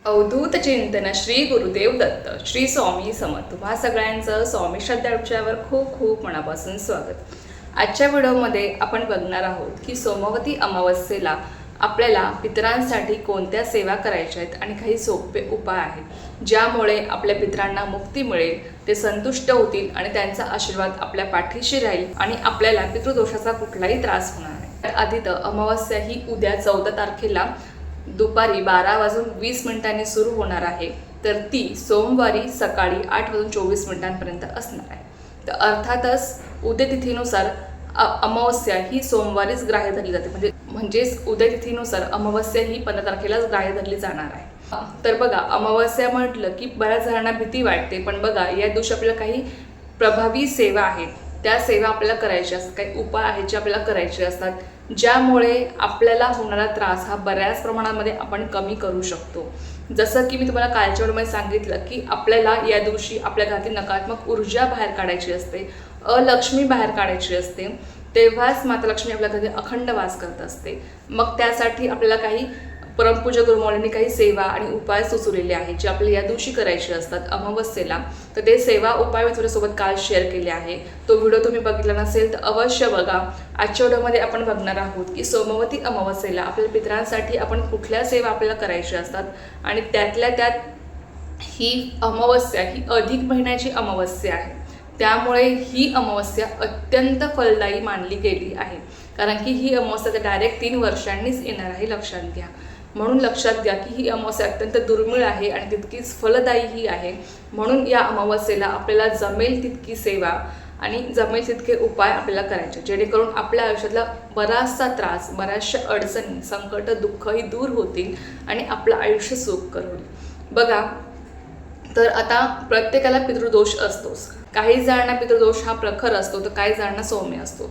अवधूत चिंतन श्री गुरुदेव दत्त श्री स्वामी समर्थ तुम्हा सगळ्यांचं स्वामी श्रद्धावर खूप खूप मनापासून स्वागत। आजच्या व्हिडिओमध्ये आपण बघणार आहोत की सोमवती अमावस्येला आपल्याला पितरांसाठी कोणत्या सेवा करायच्या आहेत आणि काही सोपे उपाय आहेत ज्यामुळे आपल्या पितरांना मुक्ती मिळेल, ते संतुष्ट होतील आणि त्यांचा आशीर्वाद आपल्या पाठीशी राहील आणि आपल्याला पितृदोषाचा कुठलाही त्रास होणार नाही। आधी तर अमावस्या ही उद्या 14 तारखेला दुपारी 12:20 सुरू होणार आहे, तर ती सोमवारी सकाळी 8:24 असणार आहे। तर अर्थातच उद्या तिथीनुसार अमावस्या ही सोमवारीच ग्राह्य धरली जाते, म्हणजेच उद्या तिथीनुसार अमावस्या ही 15 तारखेलाच ग्राह्य धरली जाणार आहे। तर बघा, अमावस्या म्हटलं की बऱ्याच जणांना भीती वाटते, पण बघा या दिवशी आपल्याला काही प्रभावी सेवा आहेत, त्या सेवा आपल्याला करायच्या असतात, काही उपाय आहेत जे आपल्याला करायचे असतात ज्यामुळे आपल्याला होणारा त्रास हा बऱ्याच प्रमाणामध्ये आपण कमी करू शकतो। जसं की मी तुम्हाला कालच्या व्हिडिओमध्ये सांगितलं की आपल्याला या दिवशी आपल्या घरातील नकारात्मक ऊर्जा बाहेर काढायची असते, अलक्ष्मी बाहेर काढायची असते, तेव्हाच माता लक्ष्मी आपल्या घरी अखंड वास करत असते। मग त्यासाठी आपल्याला काही परमपूज्य गुरुमौलींनी काही सेवा आणि उपाय सुचवलेले आहेत जे आपल्याला या दिवशी करायचे असतात अमावस्येला। तर ते सेवा उपाय मी तुमच्यासोबत काल शेअर केले आहे, तो व्हिडिओ तुम्ही बघितला नसेल तर अवश्य बघा। आजच्या व्हिडिओमध्ये आपण बघणार आहोत की सोमवती अमावस्येला आपल्या पितरांसाठी आपण कुठल्या सेवा आपल्याला करायच्या असतात आणि त्यातल्या त्यात ही अमावस्या ही अधिक महिन्याची अमावस्या आहे, त्यामुळे ही अमावस्या अत्यंत फलदायी मानली गेली आहे, कारण की ही अमावस्या डायरेक्ट 3 वर्षांनीच येणार आहे, लक्षात घ्या। म्हणून लक्षात घ्या की ही अमावस्या अत्यंत दुर्मिळ आहे आणि तितकीच फलदायीही आहे। म्हणून या अमावस्येला आपल्याला जमेल तितकी सेवा आणि जमेल तितके उपाय आपल्याला करायचे, जेणेकरून आपल्या आयुष्यातला बराचसा त्रास, बऱ्याचशा अडचणी, संकट, दुःखही दूर होतील आणि आपलं आयुष्य सुखकर होईल। बघा, तर आता प्रत्येकाला पितृदोष असतोच, काही जणांना पितृदोष हा प्रखर असतो तर काही जणांना सौम्य असतो,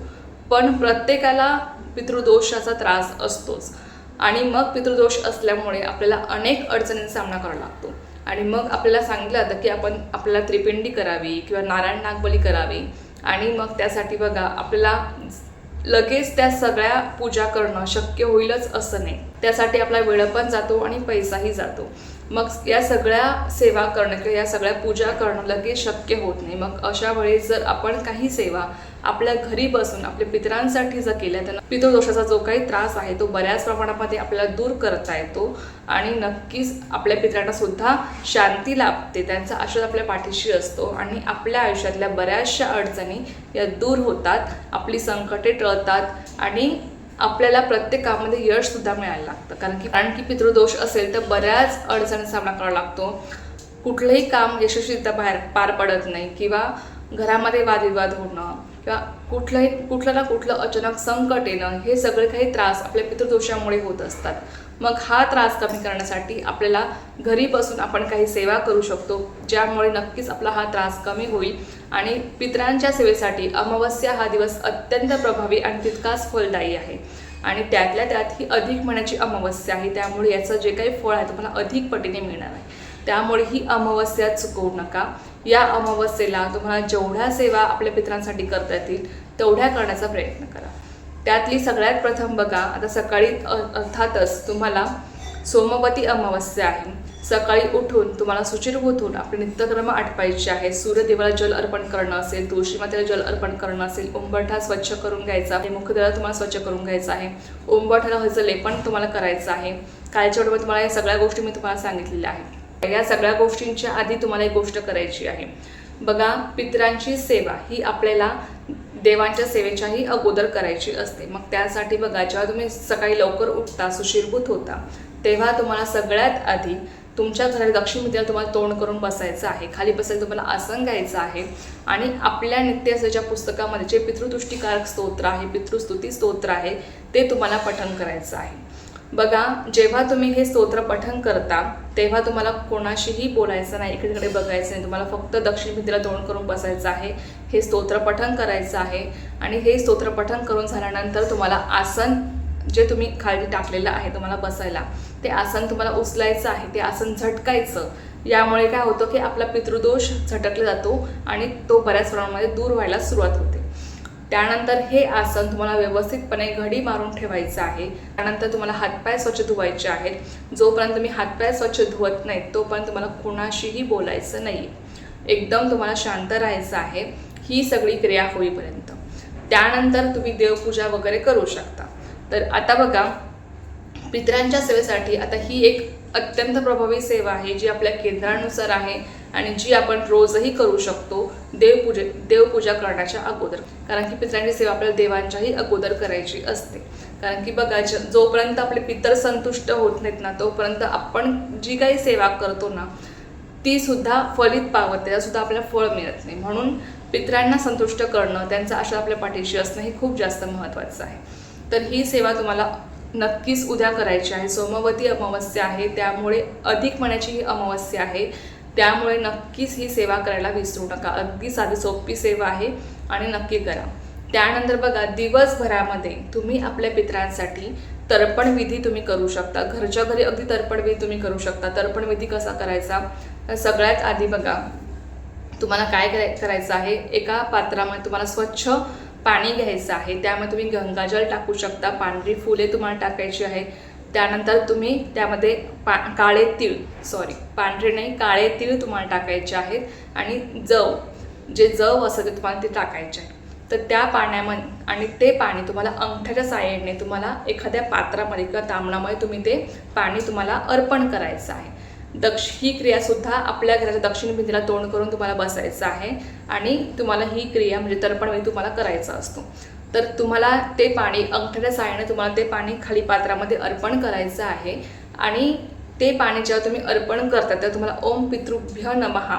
पण प्रत्येकाला पितृदोषाचा त्रास असतोच। आणि मग पितृदोष असल्यामुळे आपल्याला अनेक अडचणींचा सामना करावा लागतो आणि मग आपल्याला सांगितलं जातं की आपल्याला त्रिपिंडी करावी किंवा नारायण नागबली करावी आणि मग त्यासाठी बघा आपल्याला लगेच त्या सगळ्या पूजा करणं शक्य होईलच असं नाही, त्यासाठी आपला वेळ पण जातो आणि पैसाही जातो। मग या सगळ्या सेवा करणं किंवा या सगळ्या पूजा करणं लगेच शक्य होत नाही। मग अशा वेळेस जर आपण काही सेवा आपल्या घरी बसून आपल्या पितरांसाठी जर केल्या तर पितृदोषाचा जो काही त्रास आहे तो बऱ्याच प्रमाणामध्ये आपल्याला दूर करता येतो आणि नक्कीच आपल्या पितरांना सुद्धा शांती लाभते, त्यांचा आशीर्वाद आपल्या पाठीशी असतो आणि आपल्या आयुष्यातल्या बऱ्याचशा अडचणी या दूर होतात, आपली संकटे टळतात आणि आपल्याला प्रत्येक कामामध्ये यश सुद्धा मिळायला लागतं, कारण की पितृदोष असेल तर बऱ्याच अडचणींचा सामना करावा लागतो, कुठलंही काम यशस्वीरित्या पार पडत नाही किंवा घरामध्ये वादविवाद होणं किंवा कुठलं ना कुठलं अचानक संकट येणं, हे सगळे काही त्रास आपल्या पितृदोषामुळे होत असतात। मग हा त्रास कमी करण्यासाठी आपल्याला घरी बसून आपण काही सेवा करू शकतो ज्यामुळे नक्कीच आपला हा त्रास कमी होईल आणि पितरांच्या सेवेसाठी अमावस्या हा दिवस अत्यंत प्रभावी आणि तितकाच फलदायी आहे आणि त्यातल्या त्यात ही अधिक महिन्याची अमावस्या आहे, त्यामुळे याचं जे काही फळ आहे तुम्हाला अधिक पटीने मिळणार आहे। त्यामुळे ही अमावस्या चुकवू नका। या अमावस्येला तुम्हाला जेवढ्या सेवा आपल्या पितरांसाठी करता येतील तेवढ्या करण्याचा प्रयत्न करा। त्यातली सगळ्यात प्रथम बघा, आता सकाळी अर्थातच तुम्हाला सोमवती अमावस्या आहे, सकाळी उठून तुम्हाला शुचिर्भूत होऊन आपले नित्यक्रम आटपायचे आहे। सूर्यदेवाला जल अर्पण करणं असेल, तुळशी मातेला जल अर्पण करणं असेल, उंबरठा स्वच्छ करून घ्यायचा आहे, मुखद्वार तुम्हाला स्वच्छ करून घ्यायचा आहे, उंबरठ्याला हळदीचं लेपन तुम्हाला करायचं आहे। कालच्या व्हिडिओमध्ये तुम्हाला या सगळ्या गोष्टी मी तुम्हाला सांगितलेल्या आहेत। या सगळ्या गोष्टींच्या आधी तुम्हाला एक गोष्ट करायची आहे बघा, पितरांची सेवा ही आपल्याला देवांच्या सेवेच्याही अगोदर करायची असते। मग त्यासाठी बघा, जेव्हा तुम्ही सकाळी लवकर उठता, सुशीर्भूत होता, तेव्हा तुम्हाला सगळ्यात आधी तुमच्या घरात दक्षिणेला तुम्हाला तोंड करून बसायचं आहे, खाली बसायचं, तुम्हाला आसन घ्यायचं आहे आणि आपल्या नित्यसेवेच्या पुस्तकामध्ये जे पितृतुष्टीकारक स्तोत्र आहे, पितृस्तुती स्तोत्र आहे, ते तुम्हाला पठण करायचं आहे। बघा, जेव्हा तुम्ही हे स्तोत्र पठण करता तेव्हा तुम्हाला कोणाशीही बोलायचं नाही, इकडे तिकडे बघायचं नाही, तुम्हाला फक्त दक्षिण भिंतीला तोंड करून बसायचं आहे, हे स्तोत्र पठण करायचं आहे आणि हे स्तोत्र पठण करून झाल्यानंतर तुम्हाला आसन जे तुम्ही खाली टाकलेलं आहे तुम्हाला बसायला, ते आसन तुम्हाला उचलायचं आहे, ते आसन झटकायचं। यामुळे काय होतं की आपला पितृदोष झटकला जातो आणि तो बऱ्याच प्रमाणामध्ये दूर व्हायला सुरुवात होते। त्यानंतर हे आसन तुम्हाला व्यवस्थितपणे घडी मारून ठेवायचं आहे. त्यानंतर तुम्हाला हातपाय स्वच्छ धुवायचे आहेत. जोपर्यंत तुम्ही हातपाय स्वच्छ धुवत नाहीत तोपर्यंत तुम्हाला कोणाशीही बोलायचं नाही. एकदम तुम्हाला शांत राहायचं आहे ही सगळी क्रिया होईपर्यंत. त्यानंतर तुम्ही देवपूजा वगैरे करू शकता. तर आता बघा, पितरांच्या सेवेसाठी आता ही एक अत्यंत प्रभावी सेवा आहे जी आपल्या केंद्रानुसार आहे आणि जी आपण रोजही करू शकतो देवपूजा करण्याच्या अगोदर. कारण की पितरांची सेवा आपल्याला देवांच्याही अगोदर करायची असते. कारण की बघा, जोपर्यंत आपले पितर संतुष्ट होत नाहीत ना तोपर्यंत आपण जी काही सेवा करतो ना ती सुद्धा फलित पावत, त्यासुद्धा आपल्याला फळ मिळत नाही. म्हणून पितरांना संतुष्ट करणं, त्यांचा आशीर्वाद आपल्या पाठीशी असणं हे खूप जास्त महत्त्वाचं आहे. तर ही सेवा तुम्हाला नक्कीच उद्या करायची आहे. सोमवती अमावस्या आहे, त्यामुळे अधिक महिन्याची ही अमावस्या आहे, त्यामुळे नक्कीच ही सेवा करायला विसरू नका. अगदी साधी सोपी सेवा आहे आणि नक्की करा. त्यानंतर बघा, दिवसभरामध्ये तुम्ही आपल्या पितरांसाठी तर्पणविधी तुम्ही करू शकता. घरच्या घरी अगदी तर्पणविधी तुम्ही करू शकता. तर्पणविधी कसा करायचा, तर सगळ्यात आधी बघा तुम्हाला काय करायचं आहे, एका पात्रामध्ये तुम्हाला स्वच्छ पाणी घ्यायचं आहे. त्यामध्ये तुम्ही गंगाजल टाकू शकता. पांढरी फुले तुम्हाला टाकायची आहेत. त्यानंतर तुम्ही त्यामध्ये काळे तीळ, पांढरे नाही काळे तीळ तुम्हाला टाकायचे आहेत आणि जव असं ते तुम्हाला ते टाकायचे आहे. तर त्या पाण्यामध्ये आणि ते पाणी तुम्हाला अंगठ्याच्या साहाय्याने तुम्हाला एखाद्या पात्रामध्ये किंवा तांबणामध्ये तुम्ही ते पाणी तुम्हाला अर्पण करायचं आहे. ही क्रियासुद्धा आपल्या घराच्या दक्षिण भिंतीला तोंड करून तुम्हाला बसायचं आहे आणि तुम्हाला ही क्रिया म्हणजे तर्पणविधी तुम्हाला करायचा असतो. तर तुम्हाला ते पाणी अंगठ्याच्या साहाय्याने तुम्हाला ते पाणी खाली पात्रामध्ये अर्पण करायचं आहे आणि ते पाणी जेव्हा तुम्ही अर्पण करता तेव्हा तुम्हाला ओम पितृभ्य नमः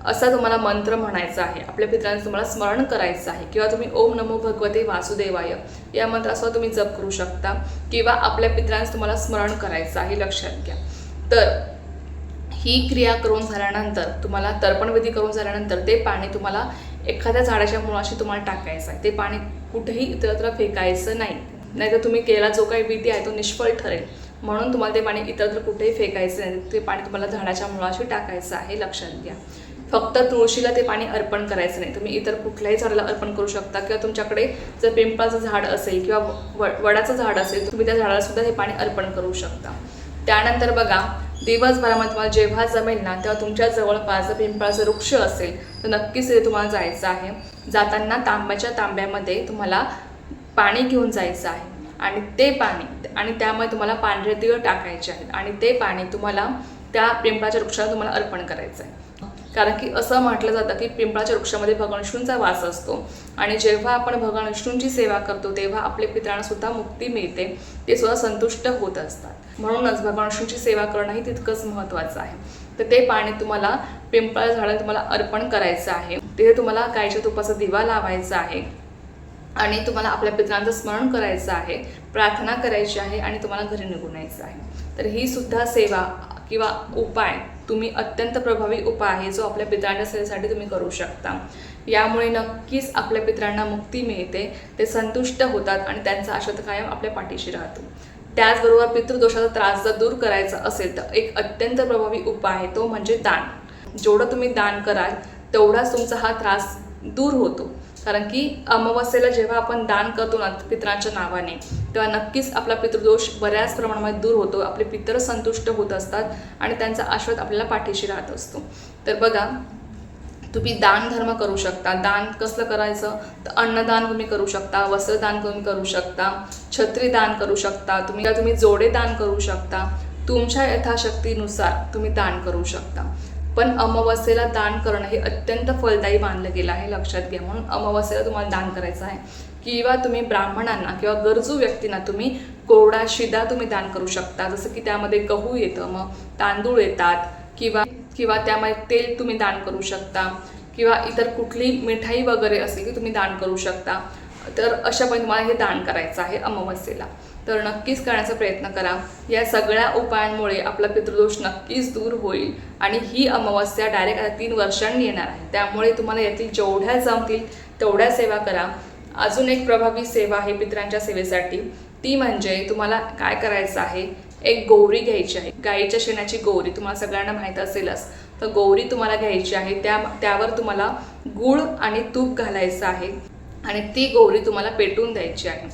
असा तुम्हाला मंत्र म्हणायचा आहे. आपल्या पितरांचं तुम्हाला स्मरण करायचं आहे किंवा तुम्ही ओम नमो भगवते वासुदेवाय या मंत्रासह तुम्ही जप करू शकता किंवा आपल्या पितरांचं तुम्हाला स्मरण करायचं आहे, लक्षात घ्या. तर ही क्रिया करून झाल्यानंतर तुम्हाला तर्पणविधी करून झाल्यानंतर ते पाणी तुम्हाला एखाद्या झाडाच्या मुळाशी तुम्हाला टाकायचं आहे. ते पाणी कुठेही इतरत्र फेकायचं नाही, नाहीतर तुम्ही केलेला जो काही विधी आहे तो निष्फळ ठरेल. म्हणून तुम्हाला ते पाणी इतरत्र कुठेही फेकायचं नाही. ते पाणी तुम्हाला झाडाच्या मुळाशी टाकायचं आहे, लक्षात घ्या. फक्त तुळशीला ते पाणी अर्पण करायचं नाही. तुम्ही इतर कुठल्याही झाडाला अर्पण करू शकता किंवा तुमच्याकडे जर पिंपळाचं झाड असेल किंवा वडाचं झाड असेल तुम्ही त्या झाडाला सुद्धा हे पाणी अर्पण करू शकता. त्यानंतर बघा, दिवसभरामध्ये तुम्हाला जेव्हा जमेल ना तेव्हा तुमच्या जवळपास जर पिंपळाचं वृक्ष असेल तर नक्कीच ते तुम्हाला जायचं आहे. जाताना तांब्यामध्ये तुम्हाला पाणी घेऊन जायचं आहे आणि ते पाणी आणि त्यामध्ये तुम्हाला पांढरे तीळ टाकायचे आहेत आणि ते पाणी तुम्हाला त्या पिंपळाच्या वृक्षाला तुम्हाला अर्पण करायचं आहे. कारण की असं म्हटलं जातं की पिंपळाच्या वृक्षामध्ये भगवान विष्णूंचा वास असतो आणि जेव्हा आपण भगवान विष्णूंची सेवा करतो तेव्हा आपल्या पितरांना सुद्धा मुक्ती मिळते, ते सुद्धा संतुष्ट होत असतात. म्हणूनच भगवान विष्णूंची सेवा करणंही तितकंच महत्त्वाचं आहे. तर ते पाणी तुम्हाला पिंपळाच्या झाडाला तुम्हाला अर्पण करायचं आहे. तिथे तुम्हाला गाईच्या तुपाचा दिवा लावायचा आहे आणि तुम्हाला आपल्या पितरांचं स्मरण करायचं आहे, प्रार्थना करायची आहे आणि तुम्हाला घरी निघून यायचं आहे. तर ही सुद्धा सेवा किंवा उपाय तुम्ही अत्यंत प्रभावी उपाय आहे जो आपल्या पितरांच्या सेवेसाठी तुम्ही करू शकता. यामुळे नक्कीच आपल्या पितरांना मुक्ती मिळते, ते संतुष्ट होतात आणि त्यांचा आशीर्वाद कायम आपल्या पाठीशी राहतो. त्याचबरोबर पितृदोषाचा त्रास जर दूर करायचा असेल तर एक अत्यंत प्रभावी उपाय आहे तो म्हणजे दान. जेवढं तुम्ही दान कराल तेवढाच तुमचा हा त्रास दूर होतो. कारण की अमावस्येला जेव्हा आपण दान करतो ना पितरांच्या नावाने तेव्हा नक्कीच आपला पितृदोष बऱ्याच प्रमाणामध्ये दूर होतो. आपले पितर संतुष्ट होत असतात आणि त्यांचा आशीर्वाद आपल्याला पाठीशी राहत असतो. तर बघा, तुम्ही दान धर्म करू शकता. दान कसलं करायचं तर अन्नदान तुम्ही करू शकता, वस्त्रदान तुम्ही करू शकता, छत्री दान करू शकता, तुम्ही जोडे दान करू शकता. तुमच्या यथाशक्तीनुसार तुम्ही दान करू शकता. पण अमावस्येला दान करणं हे अत्यंत फलदायी मानलं गेलं आहे, लक्षात घ्या. म्हणून अमावस्येला तुम्हाला दान करायचं आहे किंवा तुम्ही ब्राह्मणांना किंवा गरजू व्यक्तींना तुम्ही कोरडा शिदा तुम्ही दान करू शकता. जसं की त्यामध्ये गहू येतं, मग तांदूळ येतात किंवा त्यामध्ये तेल तुम्ही दान करू शकता किंवा इतर कुठली मिठाई वगैरे असेल की तुम्ही दान करू शकता. तर अशा पद्धतीने तुम्हाला हे दान करायचं आहे अमावस्येला. तर नक्कीच करण्याचा प्रयत्न करा. या सगळ्या उपायांमुळे आपला पितृदोष नक्कीच दूर होईल आणि ही अमावस्या डायरेक्ट आता 3 वर्षांनी येणार आहे. त्यामुळे तुम्हाला यातील जेवढ्या जमतील तेवढ्या सेवा करा. अजून एक प्रभावी सेवा आहे पितरांच्या सेवेसाठी, ती म्हणजे तुम्हाला काय करायचं आहे, एक गौरी घ्यायची आहे. गाईच्या शेणाची गौरी तुम्हाला सगळ्यांना माहीत असेलच. तर गौरी तुम्हाला घ्यायची आहे. त्यावर तुम्हाला गूळ आणि तूप घालायचं आहे आणि ती गौरी तुम्हाला पेटून द्यायची आहे.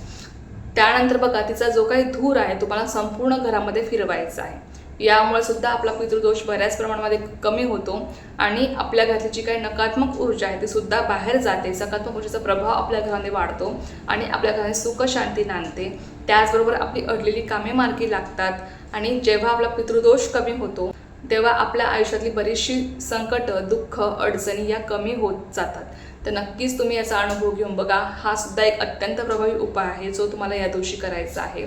त्यानंतर बघा तिचा जो काही धूर आहे तुम्हाला संपूर्ण घरामध्ये फिरवायचा आहे. यामुळे सुद्धा आपला पितृदोष बऱ्याच प्रमाणामध्ये कमी होतो आणि आपल्या घरातली जी काही नकारात्मक ऊर्जा आहे ती सुद्धा बाहेर जाते. सकारात्मक ऊर्जेचा प्रभाव आपल्या घरामध्ये वाढतो आणि आपल्या घरात सुख शांती नांदते. त्याचबरोबर आपली अडलेली कामे मार्गी लागतात आणि जेव्हा आपला पितृदोष कमी होतो तेव्हा आपल्या आयुष्यातली बरीचशी संकट, दुःख, अडचणी या कमी होत जातात. तर नक्कीच तुम्ही याचा अनुभव घेऊन बघा. हा सुद्धा एक अत्यंत प्रभावी उपाय आहे जो तुम्हाला या दिवशी करायचा आहे.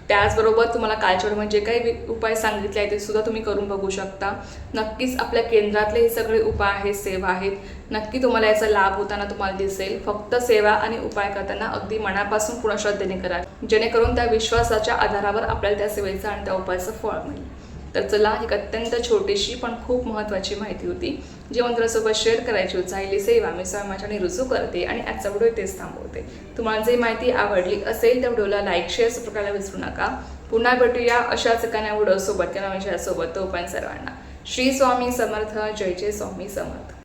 त्याचबरोबर तुम्हाला कालच्या व्हिडिओमध्ये जे काही उपाय सांगितले आहेत ते सुद्धा तुम्ही करून बघू शकता. नक्कीच आपल्या केंद्रातले हे सगळे उपाय आहेत, सेवा आहेत, नक्की तुम्हाला याचा लाभ होताना तुम्हाला दिसेल. फक्त सेवा आणि उपाय करताना अगदी मनापासून पूर्ण श्रद्धेने करा, जेणेकरून त्या विश्वासाच्या आधारावर आपल्याला त्या सेवेचं आणि त्या उपायाचं फळ मिळेल. तर चला, एक अत्यंत छोटीशी पण खूप महत्त्वाची माहिती होती जी मंत्रासोबत शेअर करायची होती. ही सेवा मी स्वयंमाच्याने रुजू करते आणि आजचा व्हिडिओ इथेच थांबवते. तुम्हाला जी माहिती आवडली असेल त्या व्हिडिओला लाईक, शेअर सबस्क्राईब करायला विसरू नका. पुन्हा भेटूया अशाच एका व्हिडिओसोबत किंवा विषयासोबत. तोपर्यंत सर्वांना श्री स्वामी समर्थ. जय जय स्वामी समर्थ.